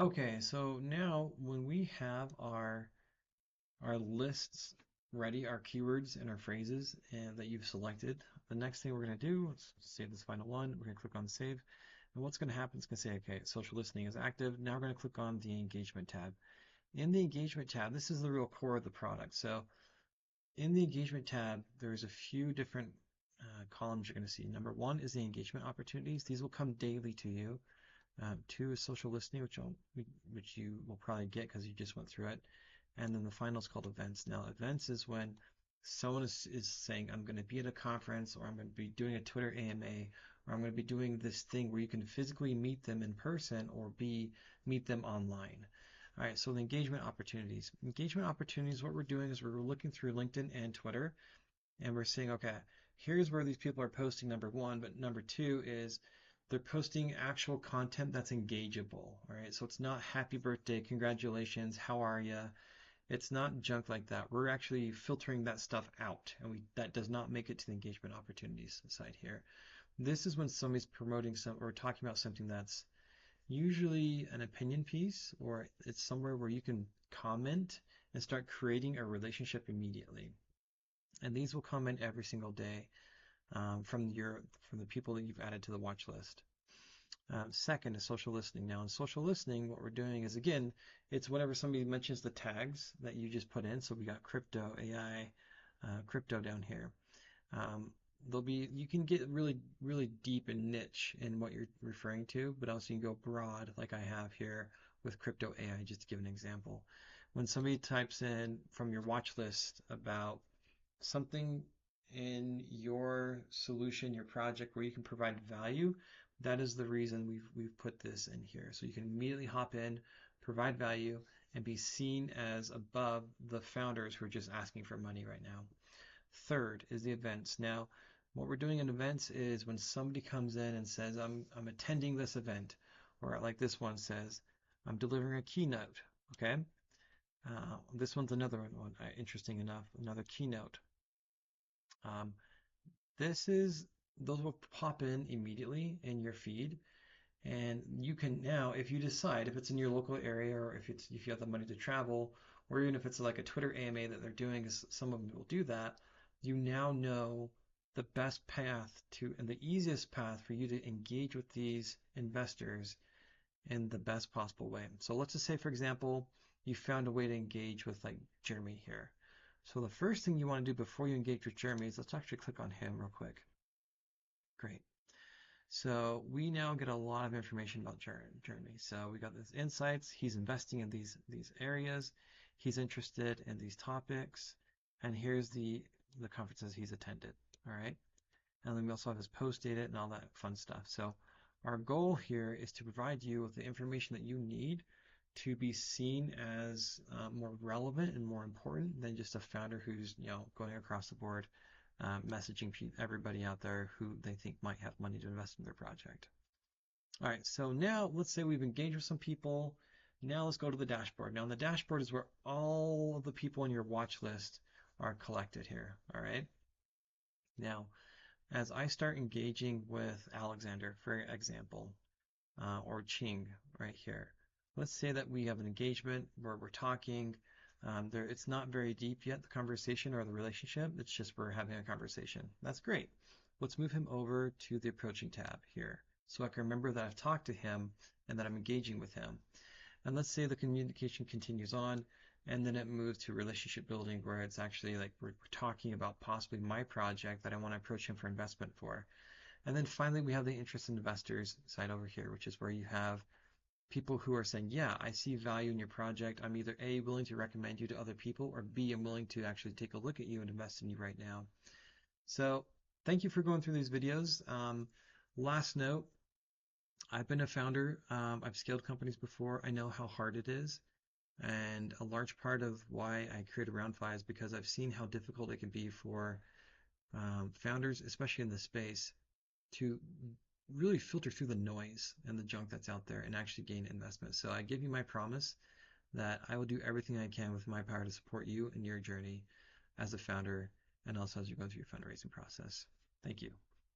Okay, so now when we have our lists ready, our keywords and our phrases and that you've selected, the next thing we're going to do, let's save this final one. We're going to click on save. And what's going to happen is going to say, okay, social listening is active. Now we're going to click on the engagement tab. In the engagement tab, this is the real core of the product. So in the engagement tab, there's a few different columns you're going to see. Number one is the engagement opportunities. These will come daily to you. Two is social listening, which you will probably get because you just went through it. And then the final is called events. Now, events is when someone is saying, I'm going to be at a conference, or I'm going to be doing a Twitter AMA, or I'm going to be doing this thing where you can physically meet them in person or meet them online. All right, so the engagement opportunities. Engagement opportunities, what we're doing is we're looking through LinkedIn and Twitter, and we're saying, okay, here's where these people are posting, number one, but number two is they're posting actual content that's engageable, right? So it's not happy birthday, congratulations, how are you? It's not junk like that. We're actually filtering that stuff out, and that does not make it to the engagement opportunities side here. This is when somebody's promoting some or talking about something that's usually an opinion piece, or it's somewhere where you can comment and start creating a relationship immediately. And these will come in every single day from the people that you've added to the watch list. Second is social listening. Now, in social listening, what we're doing is again, it's whenever somebody mentions the tags that you just put in. So we got crypto, AI, crypto down here. Um, there'll be you can get really deep and niche in what you're referring to, but also you can go broad like I have here with crypto AI, just to give an example. When somebody types in from your watch list about something in your solution, your project where you can provide value, that is the reason we've put this in here. So you can immediately hop in, provide value, and be seen as above the founders who are just asking for money right now. Third is the events. Now, what we're doing in events is when somebody comes in and says, I'm attending this event, or like this one says, I'm delivering a keynote. Okay. This one's another one, interesting enough, another keynote. Um, This is those will pop in immediately in your feed, and you can now, if you decide, if it's in your local area, or if you have the money to travel, or even if it's like a Twitter AMA that they're doing, because some of them will do that, you now know the best path to and the easiest path for you to engage with these investors in the best possible way. So let's just say, for example, you found a way to engage with like Jeremy here. So the first thing you want to do before you engage with Jeremy is let's actually click on him real quick. Great. So we now get a lot of information about Jeremy. So we got these insights. He's investing in these areas. He's interested in these topics. And here's the conferences he's attended. All right. And then we also have his post data and all that fun stuff. So our goal here is to provide you with the information that you need to be seen as more relevant and more important than just a founder who's going across the board messaging everybody out there who they think might have money to invest in their project. All right, so now let's say we've engaged with some people. Now let's go to the dashboard. Now, the dashboard is where all of the people in your watch list are collected here. All right. Now, as I start engaging with Alexander, for example, or Ching right here. Let's say that we have an engagement where we're talking. It's not very deep yet, the conversation or the relationship. It's just we're having a conversation. That's great. Let's move him over to the approaching tab here. So I can remember that I've talked to him and that I'm engaging with him. And let's say the communication continues on and then it moves to relationship building where it's actually like we're talking about possibly my project that I want to approach him for investment for. And then finally, we have the interest in investors side over here, which is where you have people who are saying, yeah, I see value in your project. I'm either A, willing to recommend you to other people, or B, I'm willing to actually take a look at you and invest in you right now. So thank you for going through these videos. Last note, I've been a founder. I've scaled companies before. I know how hard it is. And a large part of why I created Roundfi is because I've seen how difficult it can be for founders, especially in this space, to really filter through the noise and the junk that's out there and actually gain investment. So I give you my promise that I will do everything I can with my power to support you in your journey as a founder and also as you go through your fundraising process. Thank you.